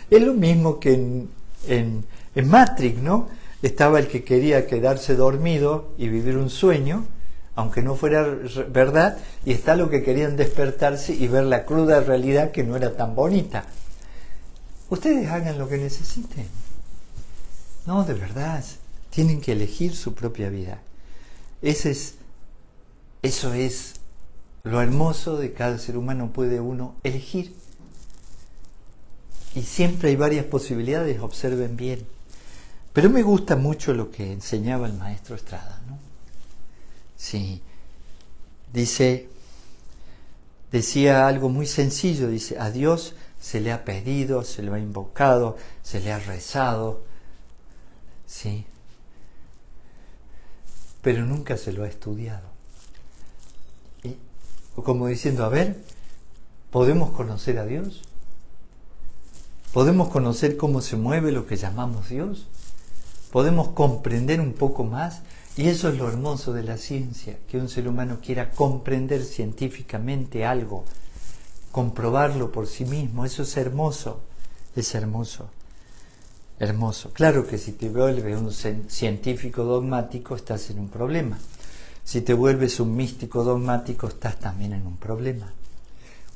Es lo mismo que en Matrix, ¿no? Estaba el que quería quedarse dormido y vivir un sueño, aunque no fuera verdad, y está los que querían despertarse y ver la cruda realidad que no era tan bonita. Ustedes hagan lo que necesiten. No, de verdad, tienen que elegir su propia vida. Eso es lo hermoso de cada ser humano, puede uno elegir. Y siempre hay varias posibilidades, observen bien. Pero me gusta mucho lo que enseñaba el maestro Estrada, ¿no? Sí, decía algo muy sencillo, dice, a Dios se le ha pedido, se le ha invocado, se le ha rezado, sí, pero nunca se lo ha estudiado. Como diciendo, a ver, ¿podemos conocer a Dios? podemos conocer cómo se mueve lo que llamamos Dios, podemos comprender un poco más, y eso es lo hermoso de la ciencia, que un ser humano quiera comprender científicamente algo, comprobarlo por sí mismo. Eso es hermoso, hermoso. Claro que si te vuelves un científico dogmático estás en un problema. Si te vuelves un místico dogmático estás también en un problema.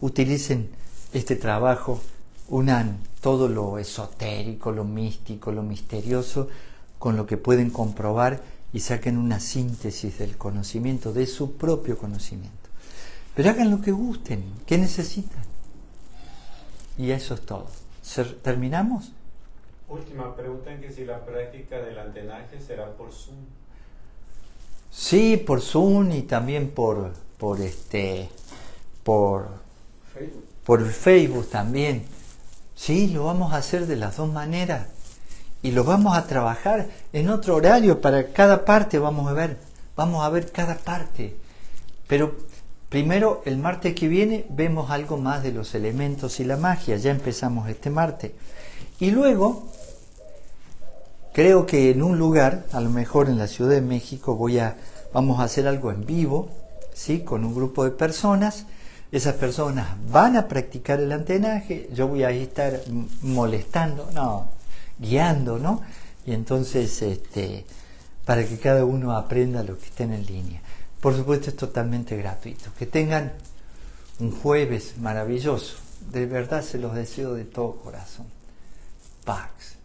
Utilicen este trabajo, unan todo lo esotérico, lo místico, lo misterioso con lo que pueden comprobar y saquen una síntesis del conocimiento, de su propio conocimiento. Pero hagan lo que gusten, ¿qué necesitan? Y eso es todo. ¿Terminamos? Última pregunta, en que si la práctica del antenaje será por Zoom. Sí, por Zoom y también por Facebook. Por Facebook también. Sí, lo vamos a hacer de las dos maneras. Y lo vamos a trabajar en otro horario para cada parte. Vamos a ver cada parte. Pero primero, el martes que viene, vemos algo más de los elementos y la magia. Ya empezamos este martes. Y luego, creo que en un lugar, a lo mejor en la Ciudad de México, vamos a hacer algo en vivo, ¿sí? Con un grupo de personas. Esas personas van a practicar el antenaje. Yo voy a estar guiando, ¿no? Y entonces, para que cada uno aprenda lo que estén en línea. Por supuesto, es totalmente gratuito. Que tengan un jueves maravilloso. De verdad se los deseo de todo corazón. Pax.